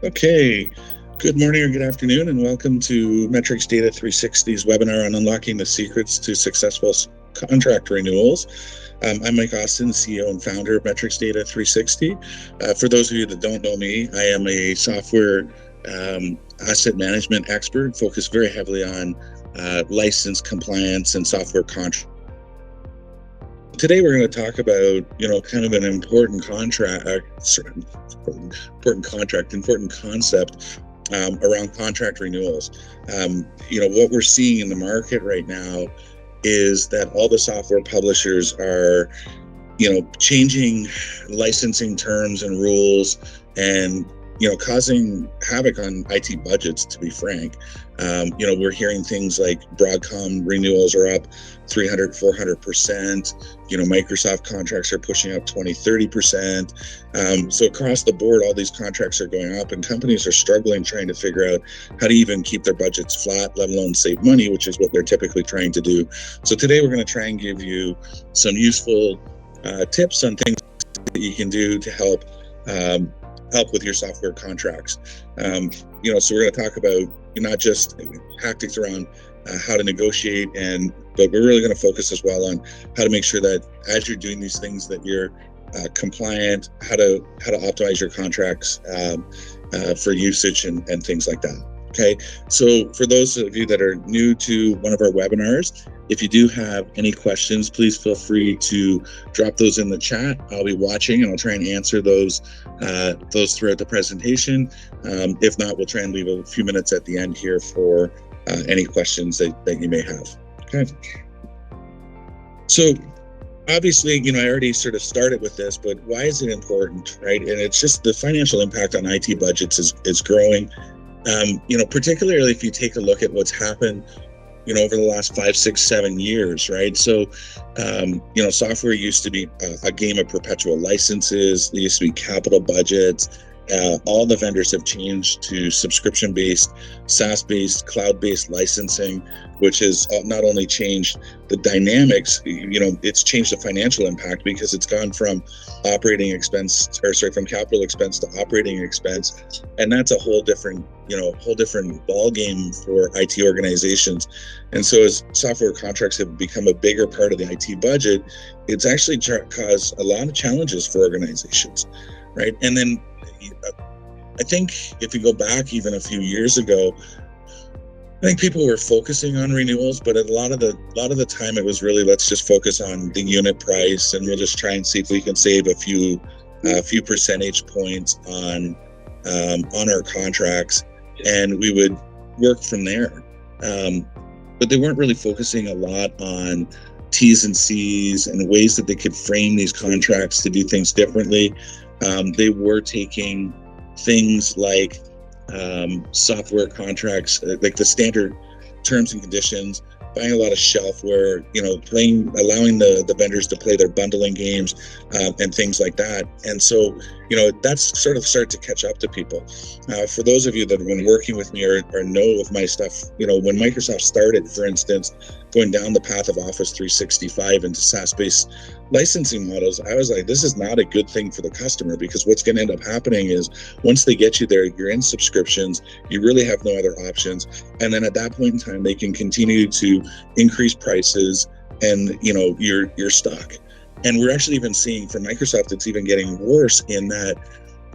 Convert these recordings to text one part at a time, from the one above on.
Okay, good morning or good afternoon, and welcome to Metrics Data 360's webinar on unlocking the secrets to successful contract renewals. I'm Mike Austin, CEO and founder of Metrics Data 360. For those of you that don't know me, I am a software asset management expert, focused very heavily on license compliance and software contract. Today we're going to talk about, kind of an important concept around contract renewals. What we're seeing in the market right now is that all the software publishers are, changing licensing terms and rules and, causing havoc on IT budgets, to be frank. We're hearing things like Broadcom renewals are up 300, 400%. Microsoft contracts are pushing up 20, 30%. So across the board, all these contracts are going up, and companies are struggling trying to figure out how to even keep their budgets flat, let alone save money, which is what they're typically trying to do. So today we're going to try and give you some useful tips on things that you can do to help with your software contracts. So we're going to talk about not just tactics around how to negotiate, but we're really going to focus as well on how to make sure that as you're doing these things that you're compliant, how to optimize your contracts for usage and things like that. Okay, so for those of you that are new to one of our webinars, if you do have any questions, please feel free to drop those in the chat. I'll be watching and I'll try and answer those throughout the presentation. If not, we'll try and leave a few minutes at the end here for any questions that you may have. Okay. So obviously, I already sort of started with this, but why is it important, right? And it's just the financial impact on IT budgets is growing. Particularly if you take a look at what's happened, over the last 5, 6, 7 years, right? So, software used to be a game of perpetual licenses. There used to be capital budgets. All the vendors have changed to subscription-based, SaaS-based, cloud-based licensing, which has not only changed the dynamics, it's changed the financial impact because it's gone from from capital expense to operating expense, and that's a whole different ball game for IT organizations. And so, as software contracts have become a bigger part of the IT budget, it's actually caused a lot of challenges for organizations, right? And then I think if you go back even a few years ago, I think people were focusing on renewals, but a lot of the time it was really, let's just focus on the unit price, and we'll just try and see if we can save a few percentage points on our contracts, and we would work from there. But they weren't really focusing a lot on T's and C's and ways that they could frame these contracts to do things differently. They were taking things like software contracts, like the standard terms and conditions, buying a lot of shelfware, allowing the vendors to play their bundling games and things like that. And so, that's sort of started to catch up to people. For those of you that have been working with me or know of my stuff, when Microsoft started, for instance, going down the path of Office 365 into SaaS-based licensing models, I was like, this is not a good thing for the customer, because what's going to end up happening is once they get you there, you're in subscriptions, you really have no other options. And then at that point in time, they can continue to increase prices and, you're stuck. And we're actually even seeing from Microsoft, it's even getting worse in that,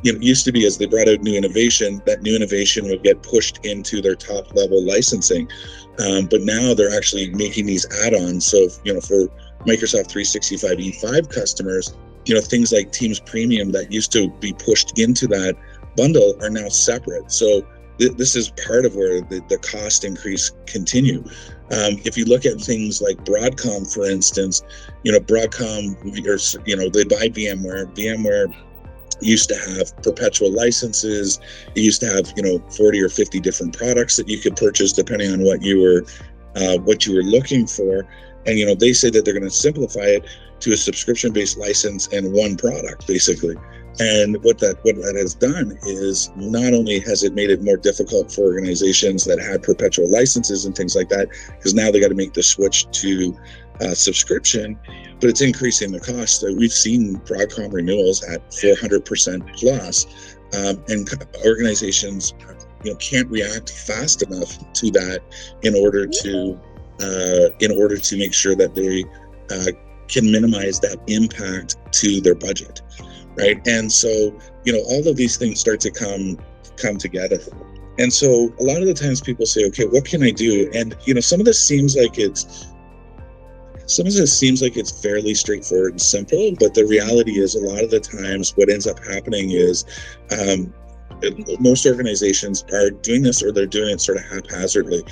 it used to be as they brought out new innovation, that new innovation would get pushed into their top level licensing. But now they're actually making these add-ons. So, for Microsoft 365 E5 customers, things like Teams Premium that used to be pushed into that bundle are now separate. So this is part of where the cost increase continue. If you look at things like Broadcom, for instance, Broadcom, they buy VMware. VMware used to have perpetual licenses. It used to have 40 or 50 different products that you could purchase depending on what you were looking for. And they say that they're going to simplify it to a subscription-based license and one product, basically. And what that has done is not only has it made it more difficult for organizations that had perpetual licenses and things like that, because now they got to make the switch to subscription, but it's increasing the cost. We've seen Broadcom renewals at 400% plus. and organizations, can't react fast enough to that in order to make sure that they can minimize that impact to their budget, right? And so, all of these things start to come together. And so a lot of the times people say, okay, what can I do? And, some of this seems like it's fairly straightforward and simple, but the reality is a lot of the times what ends up happening is most organizations are doing this, or they're doing it sort of haphazardly.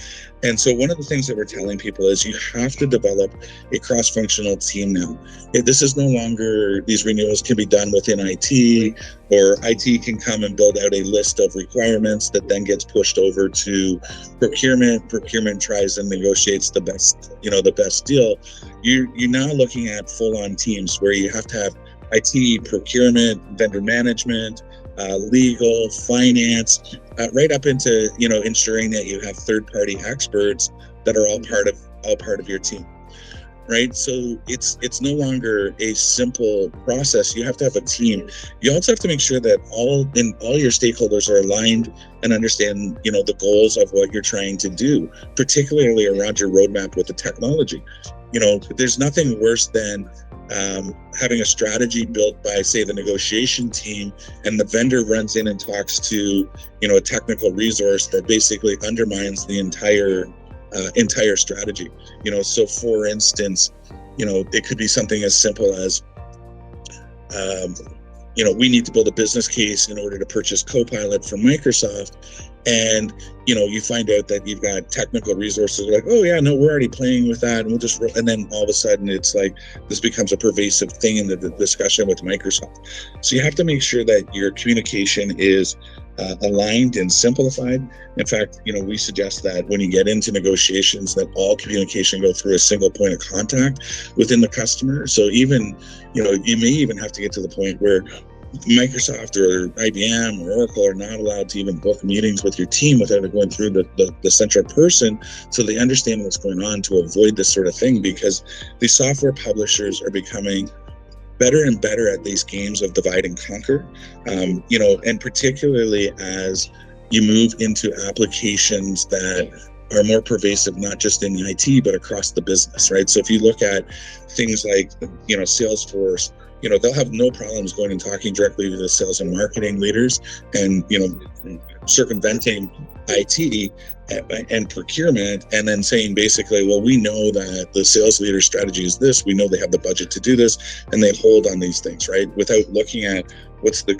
And so one of the things that we're telling people is you have to develop a cross-functional team now. This is no longer, these renewals can be done within IT, or IT can come and build out a list of requirements that then gets pushed over to procurement. Procurement tries and negotiates the best deal. You're now looking at full-on teams where you have to have IT, procurement, vendor management, legal, finance, right up into ensuring that you have third-party experts that are all part of your team, right? So it's no longer a simple process. You have to have a team. You also have to make sure that all your stakeholders are aligned and understand the goals of what you're trying to do, particularly around your roadmap with the technology. There's nothing worse than having a strategy built by, say, the negotiation team, and the vendor runs in and talks to a technical resource that basically undermines the entire strategy. So for instance, it could be something as simple as we need to build a business case in order to purchase Copilot from Microsoft. And, you find out that you've got technical resources like, oh yeah, no, we're already playing with that. And then all of a sudden it's like, this becomes a pervasive thing in the discussion with Microsoft. So you have to make sure that your communication is aligned and simplified. In fact, we suggest that when you get into negotiations, that all communication go through a single point of contact within the customer. So even, you may even have to get to the point where Microsoft or IBM or Oracle are not allowed to even book meetings with your team without it going through the central person, so they understand what's going on to avoid this sort of thing, because the software publishers are becoming better and better at these games of divide and conquer, and particularly as you move into applications that are more pervasive, not just in IT, but across the business, right? So if you look at things like, Salesforce, they'll have no problems going and talking directly to the sales and marketing leaders and, circumventing IT and procurement, and then saying basically, well, we know that the sales leader strategy is this, we know they have the budget to do this, and they hold on these things, right? Without looking at what's the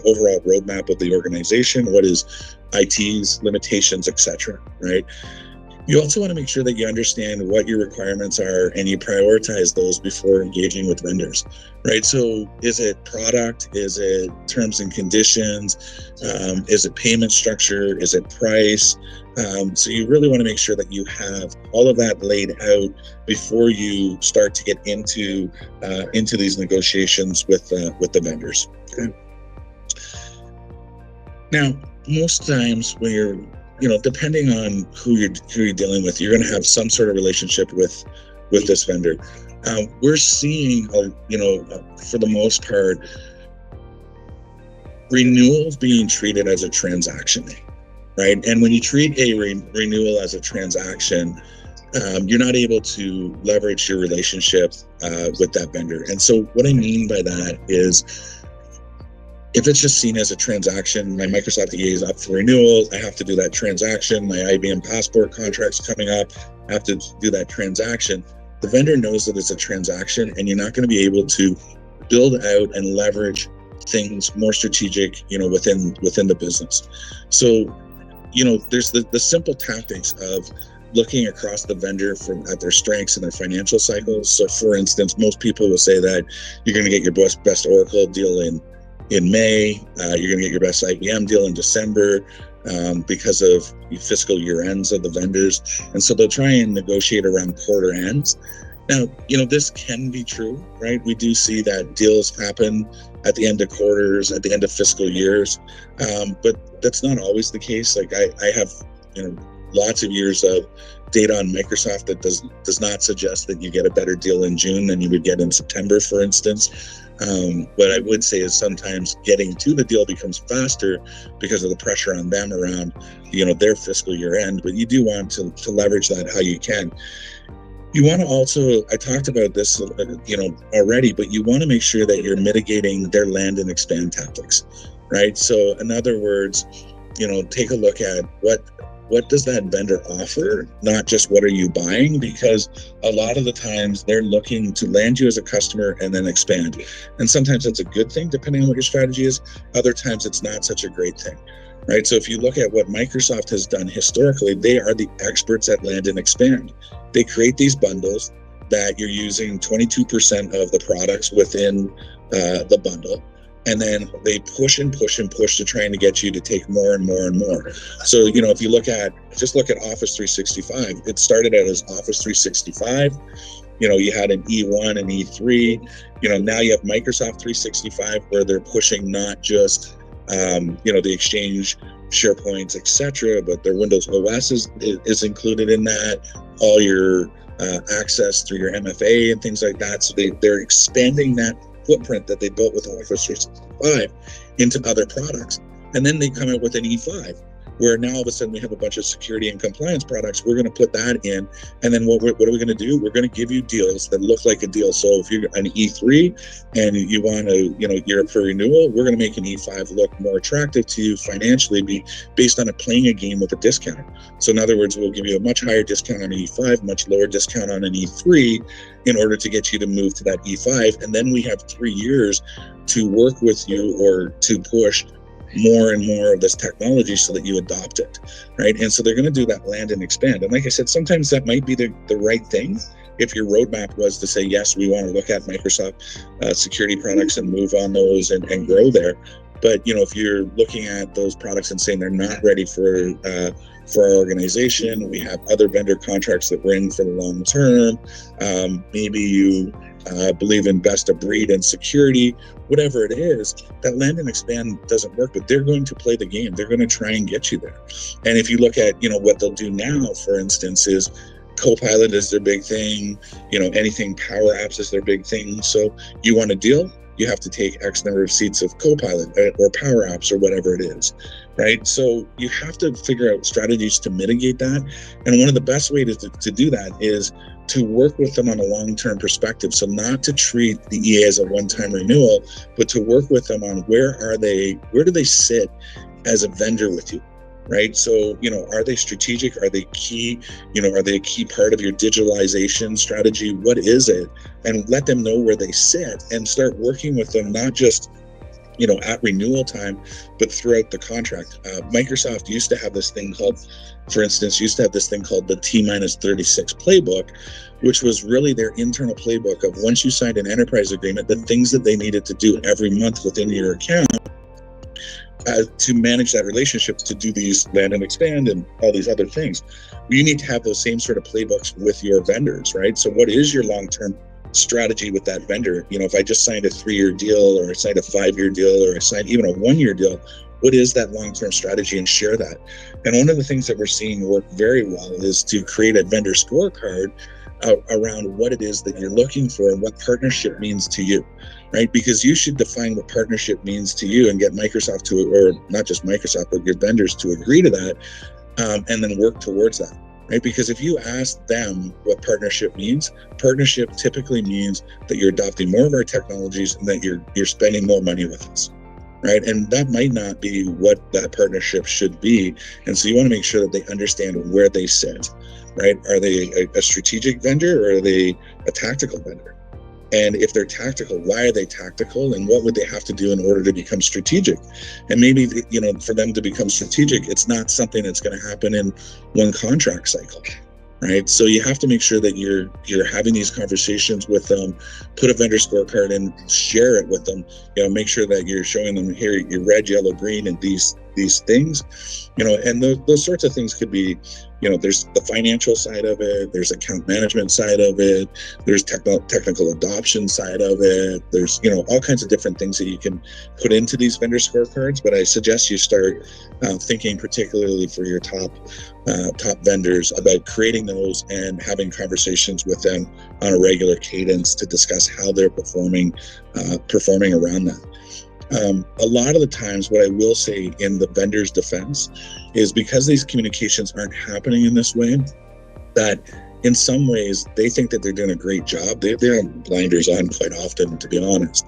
overall roadmap of the organization, what is IT's limitations, etc., right? You also want to make sure that you understand what your requirements are and you prioritize those before engaging with vendors, right? So is it product? Is it terms and conditions? Is it payment structure? Is it price? So you really want to make sure that you have all of that laid out before you start to get into these negotiations with the vendors. Okay. Now, most times when you're depending on who you're dealing with, you're going to have some sort of relationship with this vendor. We're seeing, for the most part, renewals being treated as a transaction, right? And when you treat a renewal as a transaction, you're not able to leverage your relationship with that vendor. And so what I mean by that is, if it's just seen as a transaction, my Microsoft EA is up for renewal, I have to do that transaction, my IBM Passport contract's coming up, I have to do that transaction. The vendor knows that it's a transaction, and you're not going to be able to build out and leverage things more strategic, within the business. So, there's the simple tactics of looking across the vendor at their strengths and their financial cycles. So for instance, most people will say that you're going to get your best Oracle deal in May, you're going to get your best IBM deal in December, because of fiscal year ends of the vendors. And so they'll try and negotiate around quarter ends. Now, this can be true, right? We do see that deals happen at the end of quarters, at the end of fiscal years, but that's not always the case. Like I have, lots of years of data on Microsoft that does not suggest that you get a better deal in June than you would get in September, for instance. What I would say is sometimes getting to the deal becomes faster because of the pressure on them around, their fiscal year end. But you do want to leverage that how you can. You want to also, I talked about this, already, but you want to make sure that you're mitigating their land and expand tactics, right? So in other words, take a look at what does that vendor offer, not just what are you buying, because a lot of the times they're looking to land you as a customer and then expand. And sometimes that's a good thing, depending on what your strategy is. Other times it's not such a great thing, right? So if you look at what Microsoft has done historically, they are the experts at land and expand. They create these bundles that you're using 22% of the products within the bundle. And then they push and push and push to trying to get you to take more and more and more. So, if you look at Office 365, it started out as Office 365. You had an E1 and E3. Now you have Microsoft 365, where they're pushing not just, the Exchange, SharePoint, etc., but their Windows OS is included in that. All your access through your MFA and things like that. So they're expanding that footprint that they built with Office 365 into other products. And then they come out with an E5, where now all of a sudden we have a bunch of security and compliance products. We're going to put that in. And then what are we going to do? We're going to give you deals that look like a deal. So if you're an E3 and you want to, you're up for renewal, we're going to make an E5 look more attractive to you financially, based on playing a game with a discount. So in other words, we'll give you a much higher discount on an E5, much lower discount on an E3, in order to get you to move to that E5. And then we have 3 years to work with you or to push more and more of this technology so that you adopt it, right? And so they're going to do that land and expand. And like I said, sometimes that might be the right thing. If your roadmap was to say, yes, we want to look at Microsoft security products and move on those and grow there. But, if you're looking at those products and saying they're not ready for our organization, we have other vendor contracts that we're in for the long term. Maybe you believe in best of breed and security, whatever it is, that land and expand doesn't work, but they're going to play the game. They're going to try and get you there. And if you look at, what they'll do now, for instance, is Copilot is their big thing, anything Power Apps is their big thing. So you want a deal, you have to take X number of seats of Copilot or Power Apps or whatever it is, right? So you have to figure out strategies to mitigate that. And one of the best ways to do that is to work with them on a long-term perspective. So not to treat the EA as a one-time renewal, but to work with them on where do they sit as a vendor with you, right? So, are they strategic? Are they key? Are they a key part of your digitalization strategy? What is it? And let them know where they sit and start working with them, not just at renewal time, but throughout the contract. Microsoft used to have this thing called, for instance, the T-36 playbook, which was really their internal playbook of once you signed an enterprise agreement, the things that they needed to do every month within your account to manage that relationship, to do these land and expand and all these other things. You need to have those same sort of playbooks with your vendors, right? So what is your long-term strategy with that vendor? If I just signed a 3-year deal, or I signed a 5-year deal, or I signed even a 1-year deal, what is that long-term strategy, and share that. And one of the things that we're seeing work very well is to create a vendor scorecard around what it is that you're looking for and what partnership means to you, right? Because you should define what partnership means to you and get Microsoft or not just Microsoft, but your vendors to agree to that, and then work towards that. Right? Because if you ask them what partnership means, partnership typically means that you're adopting more of our technologies and that you're spending more money with us, right? And that might not be what that partnership should be. And so you want to make sure that they understand where they sit, right? Are they a strategic vendor, or are they a tactical vendor? And if they're tactical, why are they tactical? And what would they have to do in order to become strategic? And maybe, for them to become strategic, it's not something that's going to happen in one contract cycle, right? So you have to make sure that you're having these conversations with them, put a vendor scorecard and share it with them. Make sure that you're showing them, here, you're red, yellow, green, and these these things, and those sorts of things could be, there's the financial side of it, there's account management side of it, there's technical adoption side of it, there's, all kinds of different things that you can put into these vendor scorecards. But I suggest you start thinking particularly for your top vendors about creating those and having conversations with them on a regular cadence to discuss how they're performing around that. A lot of the times, what I will say in the vendor's defense is because these communications aren't happening in this way, that in some ways they think that they're doing a great job. They have blinders on quite often, to be honest.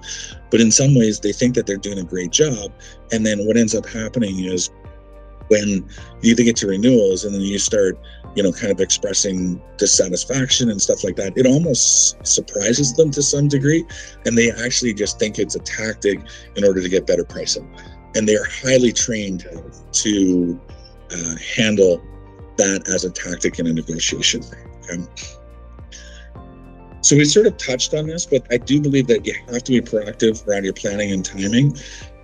But in some ways they think that they're doing a great job. And then what ends up happening is when you either get to renewals and then you start, kind of expressing dissatisfaction and stuff like that, it almost surprises them to some degree. And they actually just think it's a tactic in order to get better pricing. And they're highly trained to handle that as a tactic in a negotiation. Okay? So we sort of touched on this, but I do believe that you have to be proactive around your planning and timing.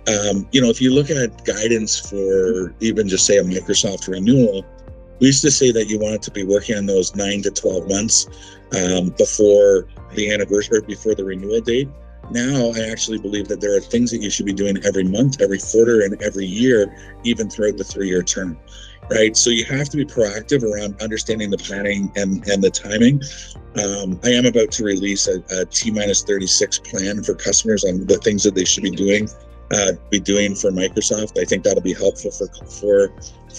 If you look at guidance for even just say a Microsoft renewal, we used to say that you wanted to be working on those 9 to 12 months before the anniversary, before the renewal date. Now, I actually believe that there are things that you should be doing every month, every quarter, and every year, even throughout the 3-year term, right? So you have to be proactive around understanding the planning and the timing. I am about to release a T-36 plan for customers on the things that they should be doing for Microsoft. I think that'll be helpful for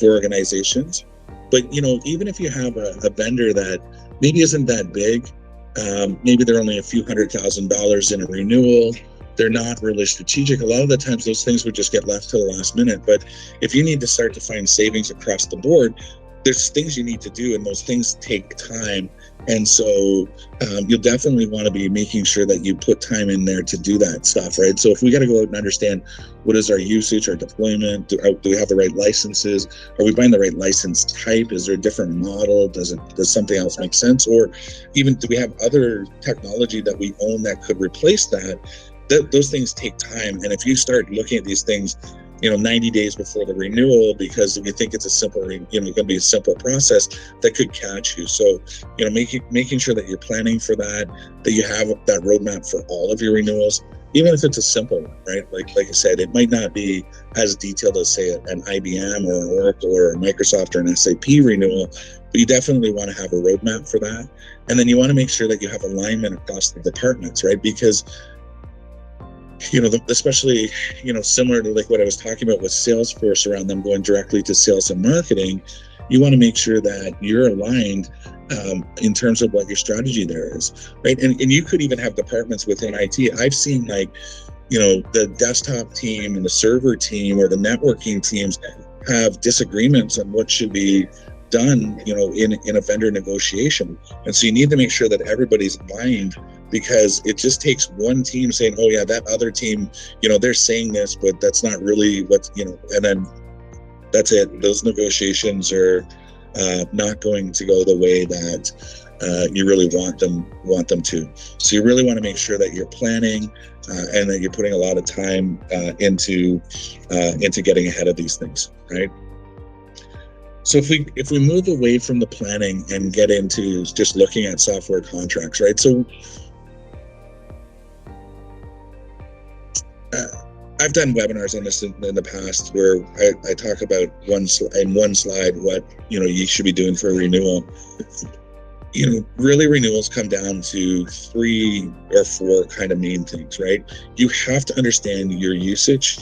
organizations. But even if you have a vendor that maybe isn't that big, maybe they're only a few $100,000 in a renewal, they're not really strategic. A lot of the times those things would just get left to the last minute. But if you need to start to find savings across the board, there's things you need to do, and those things take time. And so you'll definitely want to be making sure that you put time in there to do that stuff, right? So if we got to go out and understand what is our usage, our deployment, do we have the right licenses? Are we buying the right license type? Is there a different model? Does something else make sense? Or even do we have other technology that we own that could replace that? Those things take time. And if you start looking at these things 90 days before the renewal, because if you think it's a simple, going to be a simple process, that could catch you. So, making sure that you're planning for that you have that roadmap for all of your renewals, even if it's a simple one, right? Like I said, it might not be as detailed as say an IBM or an Oracle or a Microsoft or an SAP renewal, but you definitely want to have a roadmap for that. And then you want to make sure that you have alignment across the departments, right? Because especially, similar to like what I was talking about with Salesforce around them going directly to sales and marketing, you want to make sure that you're aligned in terms of what your strategy there is, right? And you could even have departments within IT. I've seen the desktop team and the server team or the networking teams have disagreements on what should be done, in a vendor negotiation. And so you need to make sure that everybody's aligned, because it just takes one team saying, oh yeah, that other team, they're saying this, but that's not really what, and then that's it. Those negotiations are not going to go the way that you really want them to. So you really want to make sure that you're planning and that you're putting a lot of time into getting ahead of these things, right? So if we move away from the planning and get into just looking at software contracts, right? So I've done webinars on this in the past where I talk about one slide what you should be doing for a renewal. Really renewals come down to 3 or 4 kind of main things, right? You have to understand your usage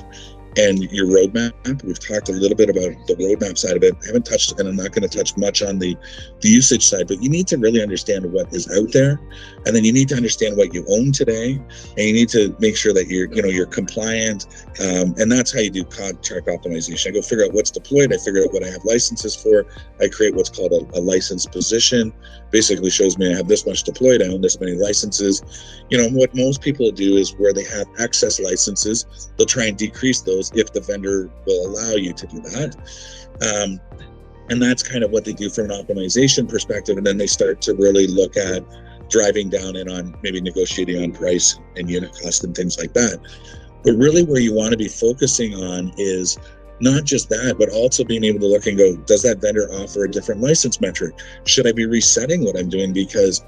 and your roadmap. We've talked a little bit about the roadmap side of it. I haven't touched, and I'm not going to touch much on the usage side, but you need to really understand what is out there. And then you need to understand what you own today. And you need to make sure that you're compliant. And that's how you do contract optimization. I go figure out what's deployed. I figure out what I have licenses for. I create what's called a license position. Basically shows me I have this much deployed. I own this many licenses. What most people do is where they have excess licenses, they'll try and decrease those if the vendor will allow you to do that. And that's kind of what they do from an optimization perspective. And then they start to really look at driving down in on maybe negotiating on price and unit cost and things like that. But really where you want to be focusing on is Not just that, but also being able to look and go, does that vendor offer a different license metric? Should I be resetting what I'm doing? Because,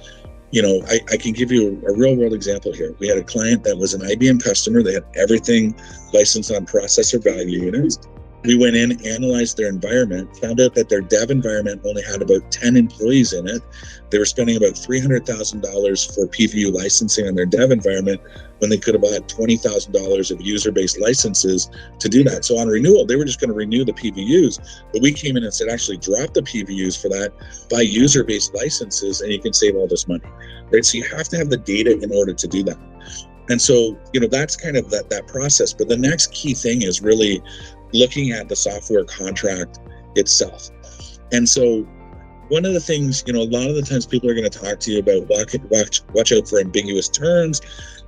I can give you a real world example here. We had a client that was an IBM customer. They had everything licensed on processor value units. We went in, analyzed their environment, found out that their dev environment only had about 10 employees in it. They were spending about $300,000 for PVU licensing on their dev environment when they could have bought $20,000 of user-based licenses to do that. So on renewal, they were just going to renew the PVUs, but we came in and said, actually drop the PVUs for that, buy user-based licenses, and you can save all this money, right? So you have to have the data in order to do that. And so, that's kind of that process. But the next key thing is really looking at the software contract itself. And so one of the things, a lot of the times people are going to talk to you about watch out for ambiguous terms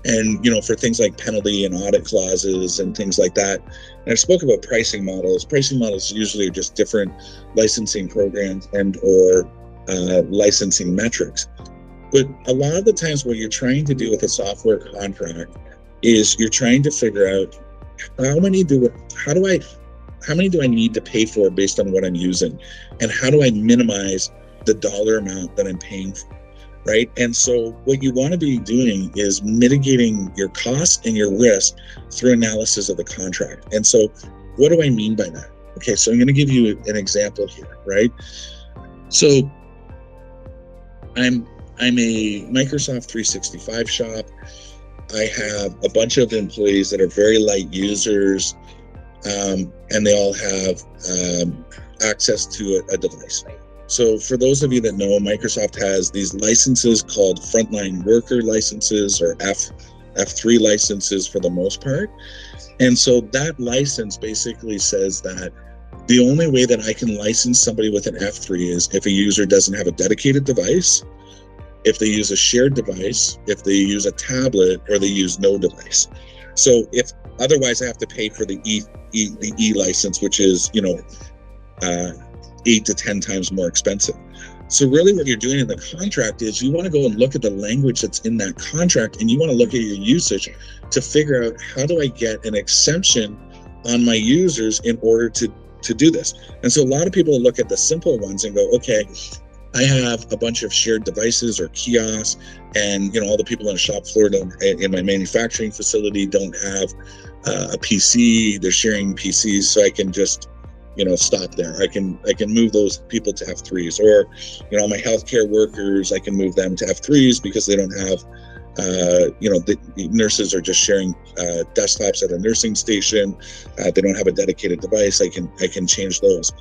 and, for things like penalty and audit clauses and things like that. And I spoke about pricing models. Pricing models usually are just different licensing programs and or licensing metrics. But a lot of the times what you're trying to do with a software contract is you're trying to figure out how many do I need to pay for based on what I'm using, and how do I minimize the dollar amount that I'm paying for, right? And so what you want to be doing is mitigating your costs and your risk through analysis of the contract. And so what do I mean by that? Okay, so I'm going to give you an example here, right? So I'm a Microsoft 365 shop. I have a bunch of employees that are very light users, and they all have access to a device. So for those of you that know, Microsoft has these licenses called frontline worker licenses, or F3 licenses for the most part. And so that license basically says that the only way that I can license somebody with an F3 is if a user doesn't have a dedicated device, if they use a shared device, if they use a tablet, or they use no device. So if otherwise I have to pay for the E license, which is 8 to 10 times more expensive. So really what you're doing in the contract is you want to go and look at the language that's in that contract, and you want to look at your usage to figure out, how do I get an exemption on my users in order to do this? And so a lot of people look at the simple ones and go, okay, I have a bunch of shared devices or kiosks, and all the people on the shop floor in my manufacturing facility don't have a PC. They're sharing PCs, so I can just stop there. I can move those people to F3s, or my healthcare workers, I can move them to F3s because they don't have the nurses are just sharing desktops at a nursing station. They don't have a dedicated device. I can change those.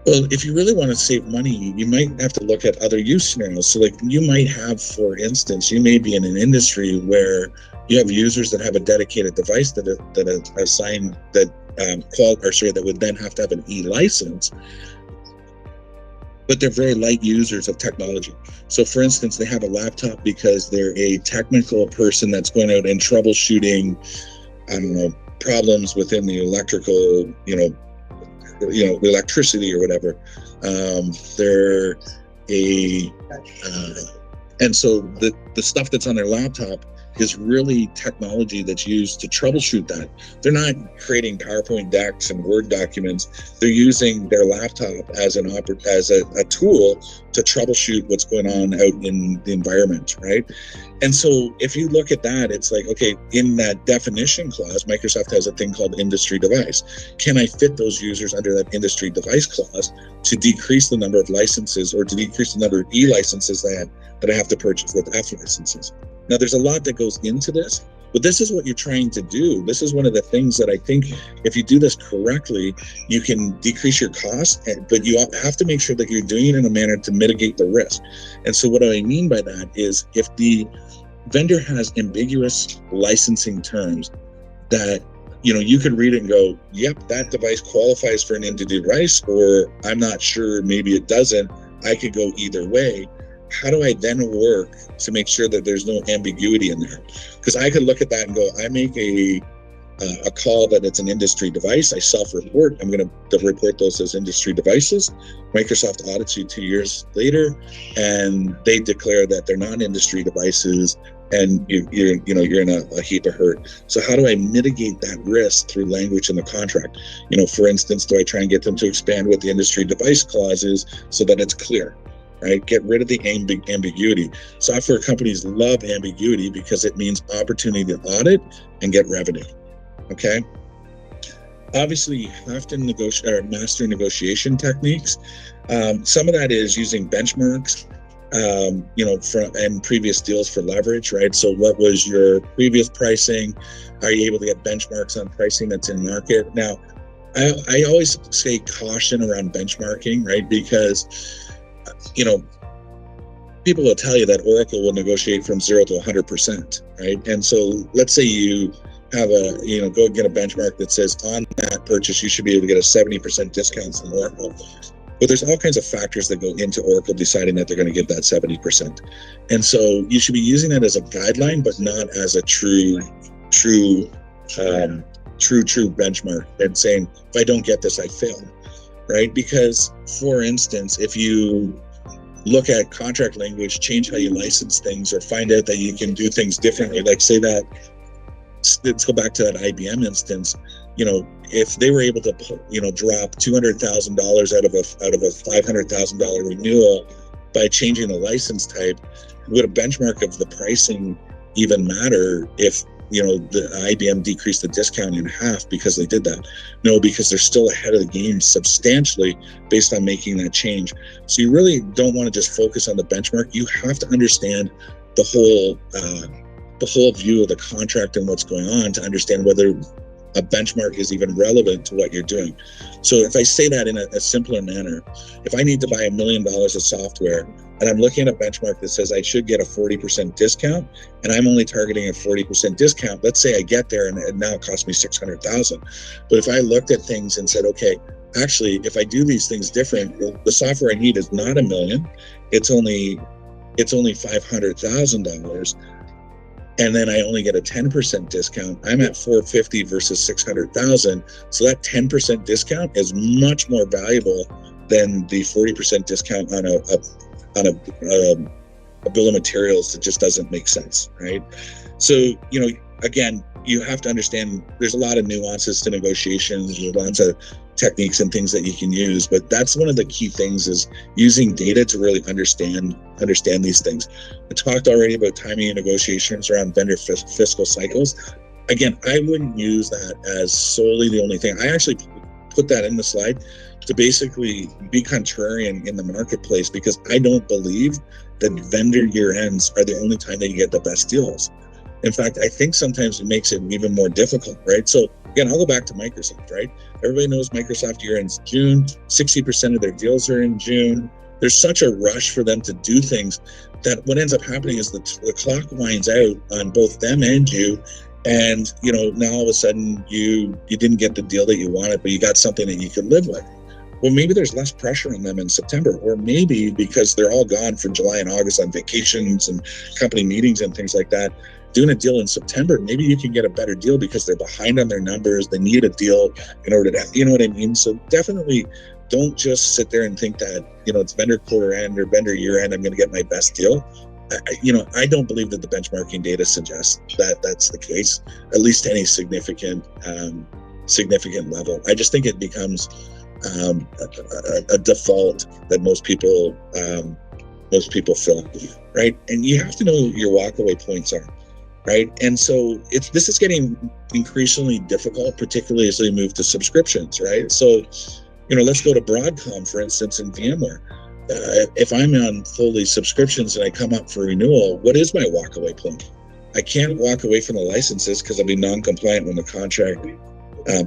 Well, if you really want to save money, you might have to look at other use scenarios. So like you might have, for instance, you may be in an industry where you have users that have a dedicated device that are assigned that that would then have to have an E license, but they're very light users of technology. So for instance, they have a laptop because they're a technical person that's going out and troubleshooting, problems within the electrical, the electricity or whatever. And so the stuff that's on their laptop is really technology that's used to troubleshoot that. They're not creating PowerPoint decks and Word documents. They're using their laptop as a tool to troubleshoot what's going on out in the environment, right? And so if you look at that, it's like, okay, in that definition clause, Microsoft has a thing called industry device. Can I fit those users under that industry device clause to decrease the number of licenses, or to decrease the number of E licenses that I have to purchase with F licenses? Now, there's a lot that goes into this, but this is what you're trying to do. This is one of the things that I think if you do this correctly, you can decrease your costs, but you have to make sure that you're doing it in a manner to mitigate the risk. And so what do I mean by that is, if the vendor has ambiguous licensing terms that you could read it and go, yep, that device qualifies for an industry device, or I'm not sure, maybe it doesn't. I could go either way. How do I then work to make sure that there's no ambiguity in there? Because I could look at that and go, I make a call that it's an industry device. I self-report. I'm going to report those as industry devices. Microsoft audits you 2 years later, and they declare that they're not industry devices. and you're in a heap of hurt. So how do I mitigate that risk through language in the contract? For instance, do I try and get them to expand what the industry device clause is so that it's clear? Right? Get rid of the ambiguity. Software companies love ambiguity because it means opportunity to audit and get revenue. Okay. Obviously, you have to master negotiation techniques. Some of that is using benchmarks, and previous deals for leverage, right? So what was your previous pricing? Are you able to get benchmarks on pricing that's in market? Now, I always say caution around benchmarking, right? Because people will tell you that Oracle will negotiate from 0 to 100%, right? And so let's say you have go and get a benchmark that says on that purchase, you should be able to get a 70% discount from Oracle. But there's all kinds of factors that go into Oracle deciding that they're going to give that 70%. And so you should be using that as a guideline, but not as a true benchmark and saying, if I don't get this, I fail, right? Because, for instance, if you look at contract language, change how you license things, or find out that you can do things differently, like say that, let's go back to that IBM instance. If they were able to, drop $200,000 out of a $500,000 renewal by changing the license type, would a benchmark of the pricing even matter if the IBM decreased the discount in half because they did that? No, because they're still ahead of the game substantially based on making that change. So you really don't want to just focus on the benchmark. You have to understand the whole view of the contract and what's going on to understand whether a benchmark is even relevant to what you're doing. So if I say that in a simpler manner, if I need to buy $1 million of software and I'm looking at a benchmark that says I should get a 40% discount and I'm only targeting a 40% discount, let's say I get there and now it costs me $600,000. But if I looked at things and said, okay, actually, if I do these things different, the software I need is not $1 million, it's only $500,000. And then I only get a 10% discount, I'm at $450,000 versus $600,000. So that 10% discount is much more valuable than the 40% discount on a bill of materials that just doesn't make sense, right? So, again, you have to understand there's a lot of nuances to negotiations, there's lots of techniques and things that you can use, but that's one of the key things is using data to really understand these things. I talked already about timing and negotiations around vendor fiscal cycles. Again, I wouldn't use that as solely the only thing. I actually put that in the slide to basically be contrarian in the marketplace, because I don't believe that vendor year ends are the only time that you get the best deals. In fact, I think sometimes it makes it even more difficult, right? So again, I'll go back to Microsoft, right? Everybody knows Microsoft year ends June, 60% of their deals are in June. There's such a rush for them to do things that what ends up happening is the clock winds out on both them and you. And, now all of a sudden you didn't get the deal that you wanted, but you got something that you could live with. Well, maybe there's less pressure on them in September, or maybe because they're all gone for July and August on vacations and company meetings and things like that, doing a deal in September, maybe you can get a better deal because they're behind on their numbers. They need a deal in order to, you know what I mean? So definitely don't just sit there and think that, it's vendor quarter end or vendor year end, I'm going to get my best deal. I don't believe that the benchmarking data suggests that that's the case, at least to any significant level. I just think it becomes a default that most people fill, right? And you have to know what your walkaway points are, right? And so this is getting increasingly difficult, particularly as they move to subscriptions, right? So, let's go to Broadcom, for instance, in VMware. If I'm on fully subscriptions and I come up for renewal, what is my walkaway point? I can't walk away from the licenses because I'll be non-compliant when the contract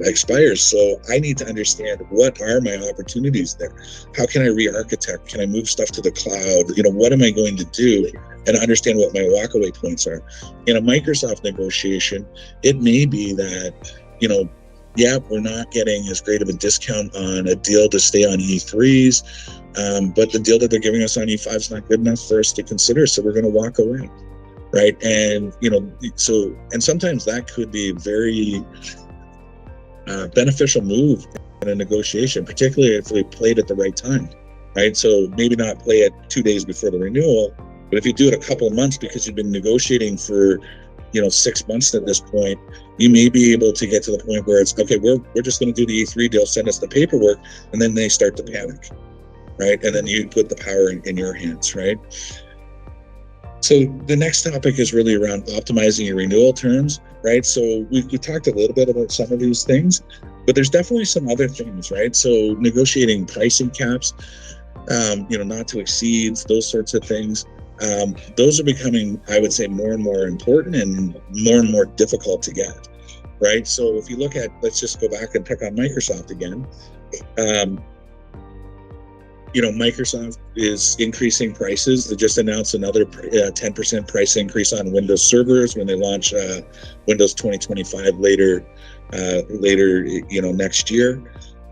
expires. So I need to understand, what are my opportunities there? How can I re-architect? Can I move stuff to the cloud? What am I going to do? And understand what my walkaway points are. In a Microsoft negotiation, it may be that, we're not getting as great of a discount on a deal to stay on E3s, but the deal that they're giving us on E5 is not good enough for us to consider, so we're going to walk away, right? And, and sometimes that could be a very beneficial move in a negotiation, particularly if we played at the right time, right? So maybe not play it 2 days before the renewal, But if you do it a couple of months because you've been negotiating for 6 months at this point, you may be able to get to the point where it's okay, we're just going to do the E3 deal, send us the paperwork, and then they start to panic, right? And then you put the power in your hands, right? So the next topic is really around optimizing your renewal terms, right? So we talked a little bit about some of these things, but there's definitely some other things, right? So negotiating pricing caps, not to exceed, those sorts of things. Those are becoming, I would say, more and more important and more difficult to get, right? So if you look at, let's just go back and pick on Microsoft again. Microsoft is increasing prices. They just announced another 10% price increase on Windows servers when they launch Windows 2025 later next year,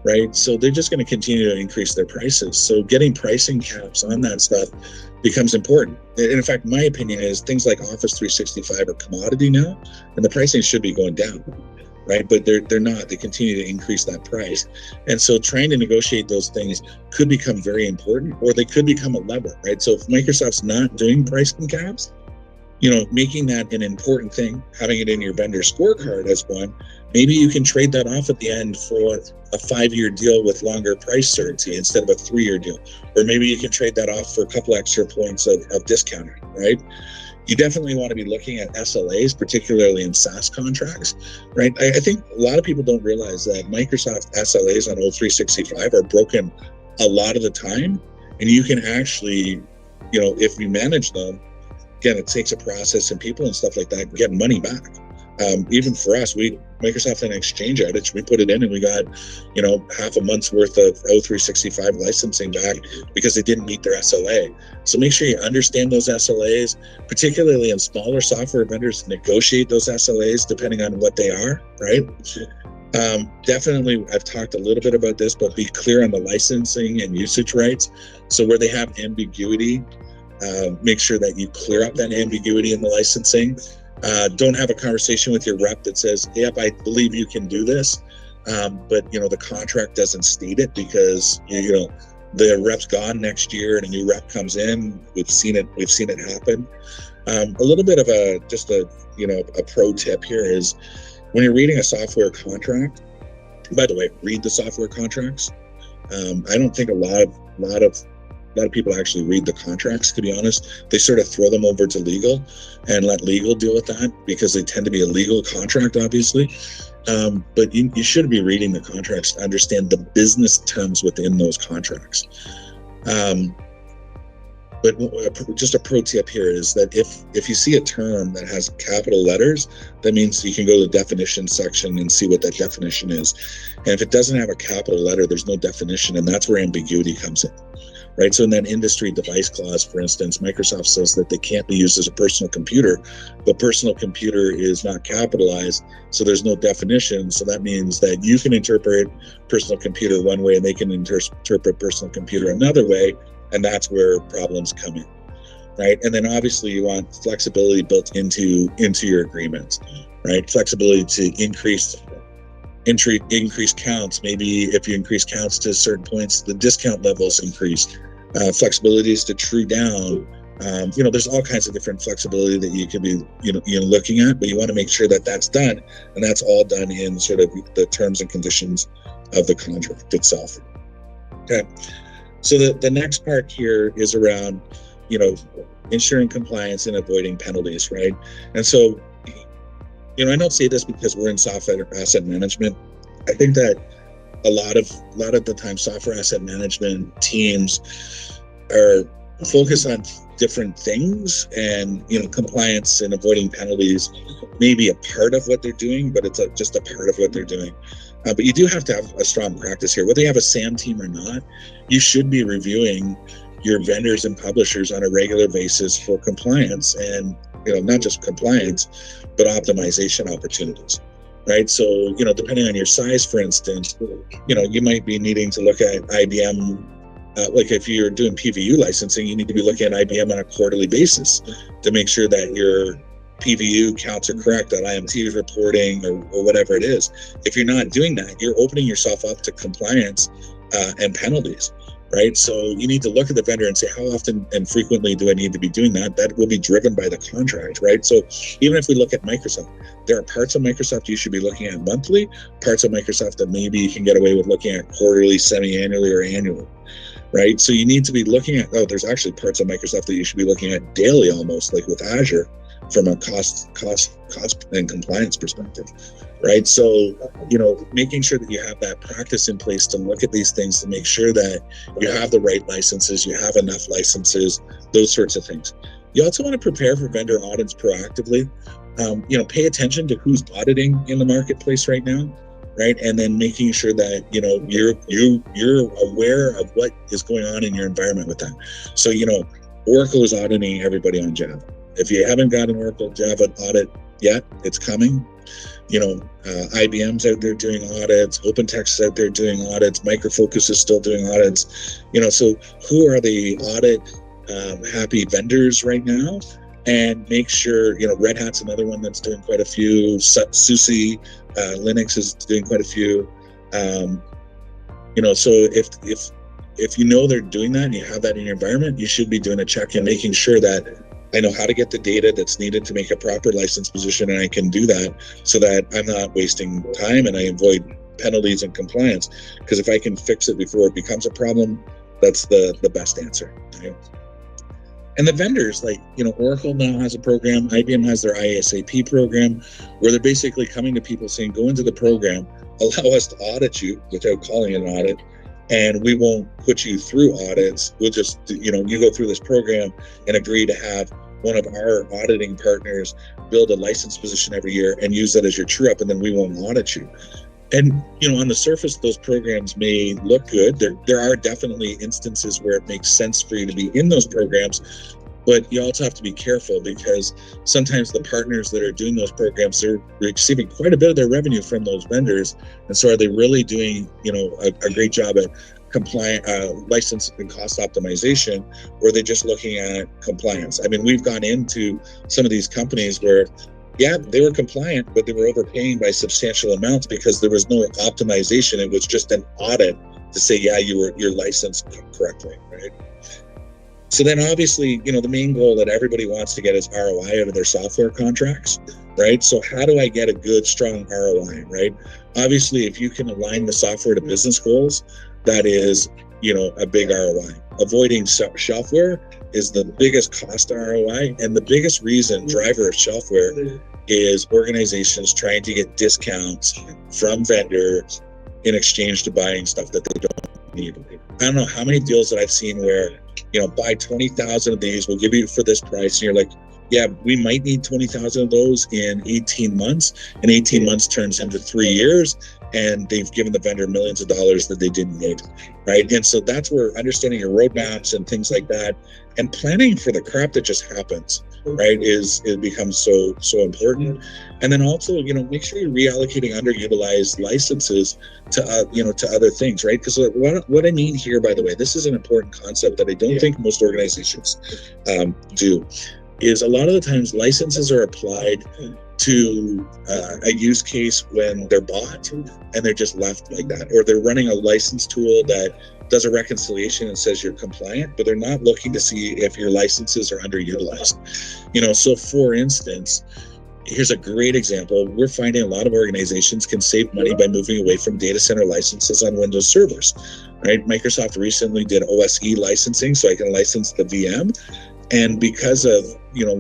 right? So they're just going to continue to increase their prices. So getting pricing caps on that stuff becomes important. And in fact, my opinion is things like Office 365 are commodity now, and the pricing should be going down, right? But they're not. They continue to increase that price. And so trying to negotiate those things could become very important, or they could become a lever, right? So if Microsoft's not doing pricing caps, making that an important thing, having it in your vendor scorecard as one, maybe you can trade that off at the end for a 5-year deal with longer price certainty instead of a 3-year deal. Or maybe you can trade that off for a couple extra points of discounting, right? You definitely want to be looking at SLAs, particularly in SaaS contracts, right? I think a lot of people don't realize that Microsoft SLAs on O365 are broken a lot of the time, and you can actually, if you manage them, again, it takes a process and people and stuff like that get money back. Even for us, Microsoft had an exchange outage. We put it in and we got, half a month's worth of O365 licensing back because they didn't meet their SLA. So make sure you understand those SLAs, particularly in smaller software vendors, negotiate those SLAs depending on what they are, right? Definitely, I've talked a little bit about this, but be clear on the licensing and usage rights. So where they have ambiguity, make sure that you clear up that ambiguity in the licensing. Don't have a conversation with your rep that says, yep, I believe you can do this, but the contract doesn't state it because the rep's gone next year and a new rep comes in. We've seen it happen. A little bit of a pro tip here is when you're reading a software contract, by the way, read the software contracts. I don't think a lot of people actually read the contracts, to be honest. They sort of throw them over to legal and let legal deal with that because they tend to be a legal contract, obviously. But you should be reading the contracts to understand the business terms within those contracts. But just a pro tip here is that if you see a term that has capital letters, that means you can go to the definition section and see what that definition is. And if it doesn't have a capital letter, there's no definition, and that's where ambiguity comes in, right? So in that industry device clause, for instance, Microsoft says that they can't be used as a personal computer, but personal computer is not capitalized, so there's no definition. So that means that you can interpret personal computer one way and they can interpret personal computer another way, and that's where problems come in, right? And then obviously you want flexibility built into your agreements, right? Flexibility to increase counts. Maybe if you increase counts to certain points, the discount levels increase. Flexibilities to true down. There's all kinds of different flexibility that you could be, looking at, but you want to make sure that that's done, and that's all done in sort of the terms and conditions of the contract itself. Okay. So the next part here is around, ensuring compliance and avoiding penalties, right? And so, I don't say this because we're in software asset management. I think that a lot of the time software asset management teams are focused on different things, and compliance and avoiding penalties may be a part of what they're doing, but it's just a part of what they're doing. But you do have to have a strong practice here. Whether you have a SAM team or not, you should be reviewing your vendors and publishers on a regular basis for compliance, and not just compliance, but optimization opportunities, right? So depending on your size, for instance, you might be needing to look at IBM. Like if you're doing PVU licensing, you need to be looking at IBM on a quarterly basis to make sure that your PVU counts are correct, that IMT reporting or whatever it is. If you're not doing that, you're opening yourself up to compliance and penalties, right? So you need to look at the vendor and say, how often and frequently do I need to be doing that? That will be driven by the contract, right? So even if we look at Microsoft, there are parts of Microsoft you should be looking at monthly, parts of Microsoft that maybe you can get away with looking at quarterly, semi-annually, or annually, right? So you need to be looking at, there's actually parts of Microsoft that you should be looking at daily almost, like with Azure, from a cost and compliance perspective, right? So, making sure that you have that practice in place to look at these things to make sure that you have the right licenses, you have enough licenses, those sorts of things. You also want to prepare for vendor audits proactively. Pay attention to who's auditing in the marketplace right now, right? And then making sure that you're aware of what is going on in your environment with that. So Oracle is auditing everybody on Java. If you haven't got an Oracle Java audit yet, it's coming. IBM's out there doing audits, OpenText is out there doing audits, Micro Focus is still doing audits. So who are the audit happy vendors right now? And make sure, Red Hat's another one that's doing quite a few. SUSE, Linux is doing quite a few. So if they're doing that and you have that in your environment, you should be doing a check and making sure that I know how to get the data that's needed to make a proper license position, and I can do that so that I'm not wasting time and I avoid penalties and compliance. Because if I can fix it before it becomes a problem, that's the best answer. Right? And the vendors, like, Oracle now has a program, IBM has their ISAP program, where they're basically coming to people saying, go into the program, allow us to audit you without calling it an audit, and we won't put you through audits. We'll just, you go through this program and agree to have one of our auditing partners build a license position every year and use that as your true up, and then we won't audit you. And, on the surface, those programs may look good. There are definitely instances where it makes sense for you to be in those programs, but you also have to be careful because sometimes the partners that are doing those programs, they're receiving quite a bit of their revenue from those vendors. And so are they really doing, a great job at compliant license and cost optimization, or are they just looking at compliance? I mean, we've gone into some of these companies where they were compliant, but they were overpaying by substantial amounts because there was no optimization. It was just an audit to say, you're licensed correctly, right? So then obviously, the main goal that everybody wants to get is ROI out of their software contracts, right? So how do I get a good, strong ROI, right? Obviously, if you can align the software to business goals, that is, a big ROI. Avoiding shelfware is the biggest cost ROI, and the biggest driver of shelfware is organizations trying to get discounts from vendors in exchange to buying stuff that they don't need. I don't know how many deals that I've seen where, buy 20,000 of these, we'll give you for this price. And you're like, we might need 20,000 of those in 18 months. And 18 months turns into 3 years, and they've given the vendor millions of dollars that they didn't need, right? And so that's where understanding your roadmaps and things like that and planning for the crap that just happens, right, it becomes so important. And then also, make sure you're reallocating underutilized licenses to other things, right? Because what I mean here, by the way, this is an important concept that I don't think most organizations do, is a lot of the times licenses are applied to a use case when they're bought and they're just left like that, or they're running a license tool that does a reconciliation and says you're compliant, but they're not looking to see if your licenses are underutilized. So for instance, here's a great example. We're finding a lot of organizations can save money by moving away from data center licenses on Windows servers, right? Microsoft recently did OSE licensing, so I can license the VM. And because of,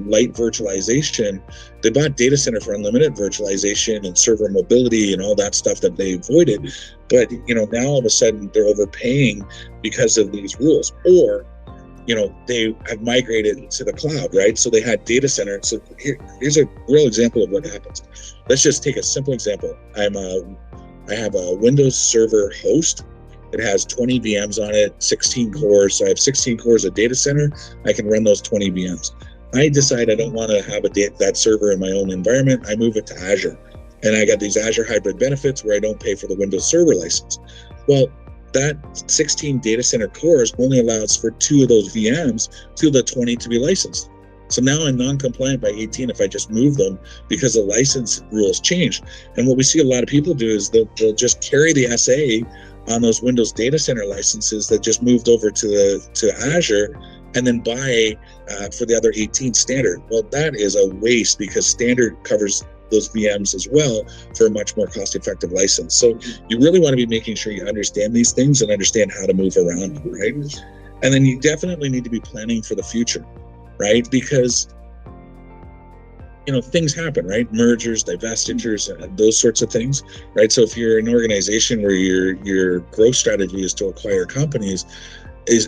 light virtualization, they bought data center for unlimited virtualization and server mobility and all that stuff that they avoided. But, now all of a sudden they're overpaying because of these rules, or, they have migrated to the cloud, right? So they had data center. So here's a real example of what happens. Let's just take a simple example. I have a Windows server host. It has 20 VMs on it, 16 cores. So I have 16 cores of data center. I can run those 20 VMs. I decide I don't want to have that server in my own environment. I move it to Azure. And I got these Azure hybrid benefits where I don't pay for the Windows server license. Well, that 16 data center cores only allows for 2 of those VMs, 2 of the 20 to be licensed. So now I'm non-compliant by 18 if I just move them because the license rules change. And what we see a lot of people do is they'll just carry the SA on those Windows data center licenses that just moved over to Azure, and then buy for the other 18 standard. Well, that is a waste, because standard covers those VMs as well for a much more cost-effective license. So you really want to be making sure you understand these things and understand how to move around, right? And then you definitely need to be planning for the future, right? Because things happen, right? Mergers, divestitures, those sorts of things, right? So if you're an organization where your growth strategy is to acquire companies,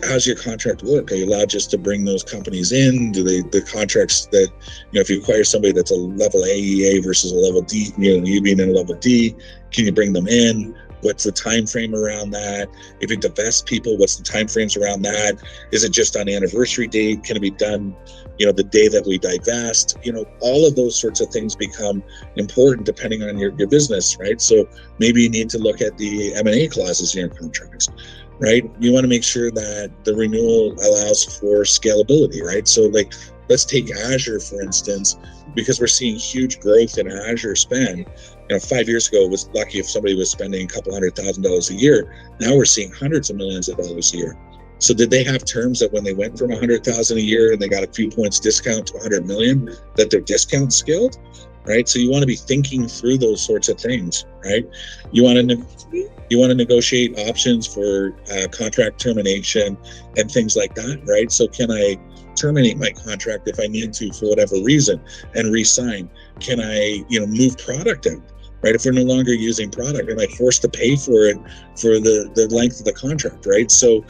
how's your contract work? Are you allowed just to bring those companies in? Do the contracts that, if you acquire somebody that's a level A EA versus a level D, you being in a level D, can you bring them in? What's the time frame around that? If you divest people, what's the time frames around that? Is it just on anniversary date? Can it be done, the day that we divest? All of those sorts of things become important depending on your business, right? So maybe you need to look at the M&A clauses in your contracts, right? You want to make sure that the renewal allows for scalability, right? So let's take Azure, for instance, because we're seeing huge growth in Azure spend. 5 years ago, it was lucky if somebody was spending a couple $100,000 a year. Now we're seeing hundreds of millions of dollars a year. So did they have terms that when they went from 100,000 a year and they got a few points discount to 100 million, that their discount scaled, right? So you want to be thinking through those sorts of things, right? You want to negotiate options for contract termination and things like that, right? So can I terminate my contract if I need to for whatever reason and re-sign? Can I, move product out, right? If we're no longer using product, am I forced to pay for it for the length of the contract, right? So,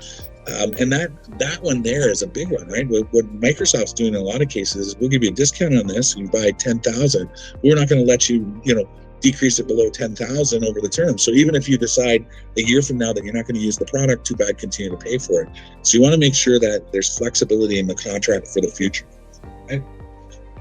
and that one there is a big one, right? What Microsoft's doing in a lot of cases is we'll give you a discount on this. You buy 10,000. We're not going to let you, decrease it below 10,000 over the term. So even if you decide a year from now that you're not going to use the product, too bad, continue to pay for it. So you want to make sure that there's flexibility in the contract for the future, right?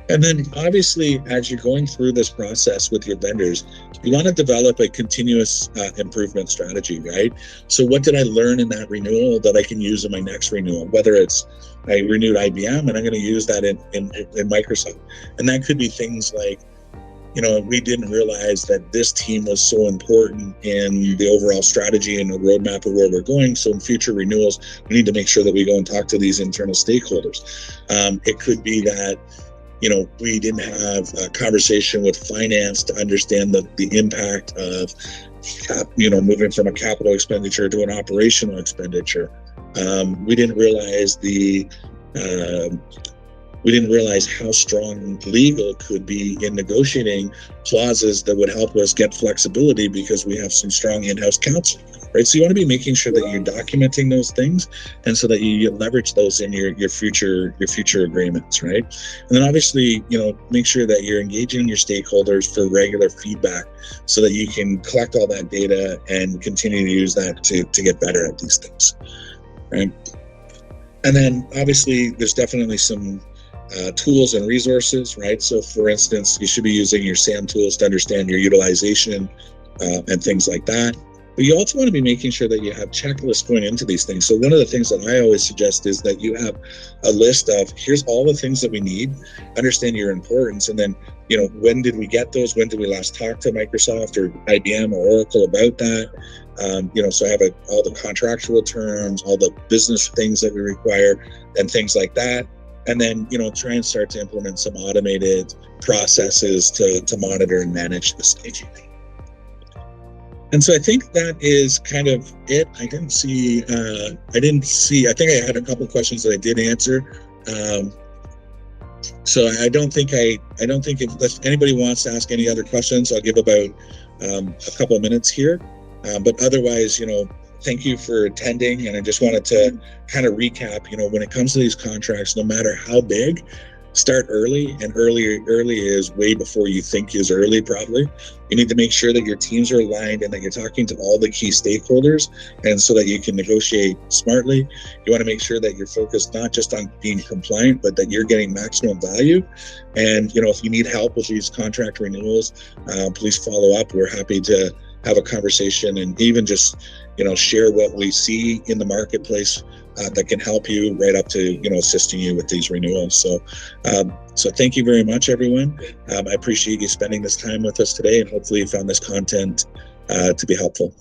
And then obviously, as you're going through this process with your vendors, you want to develop a continuous improvement strategy, right? So what did I learn in that renewal that I can use in my next renewal? Whether it's I renewed IBM and I'm going to use that in Microsoft. And that could be things like, we didn't realize that this team was so important in the overall strategy and the roadmap of where we're going. So in future renewals, we need to make sure that we go and talk to these internal stakeholders. It could be that, we didn't have a conversation with finance to understand the impact of, moving from a capital expenditure to an operational expenditure. We didn't realize how strong legal could be in negotiating clauses that would help us get flexibility because we have some strong in-house counsel, right? So you want to be making sure that you're documenting those things, and so that you leverage those in your future agreements, right? And then obviously, make sure that you're engaging your stakeholders for regular feedback so that you can collect all that data and continue to use that to get better at these things, right? And then obviously there's definitely some tools and resources, right? So for instance, you should be using your SAM tools to understand your utilization and things like that. But you also want to be making sure that you have checklists going into these things. So one of the things that I always suggest is that you have a list of, here's all the things that we need, understand your importance, and then, when did we get those? When did we last talk to Microsoft or IBM or Oracle about that? So I have all the contractual terms, all the business things that we require and things like that. And then, try and start to implement some automated processes to monitor and manage the staging. And so I think that is kind of it. I think I had a couple of questions that I did answer. So I don't think if anybody wants to ask any other questions, I'll give about a couple of minutes here. But otherwise, thank you for attending. And I just wanted to kind of recap, when it comes to these contracts, no matter how big, start early, and early is way before you think is early, probably. You need to make sure that your teams are aligned and that you're talking to all the key stakeholders, and so that you can negotiate smartly. You want to make sure that you're focused not just on being compliant, but that you're getting maximum value. And, if you need help with these contract renewals, please follow up. We're happy to have a conversation and even just, share what we see in the marketplace that can help you right up to, assisting you with these renewals. So thank you very much, everyone. I appreciate you spending this time with us today, and hopefully you found this content to be helpful.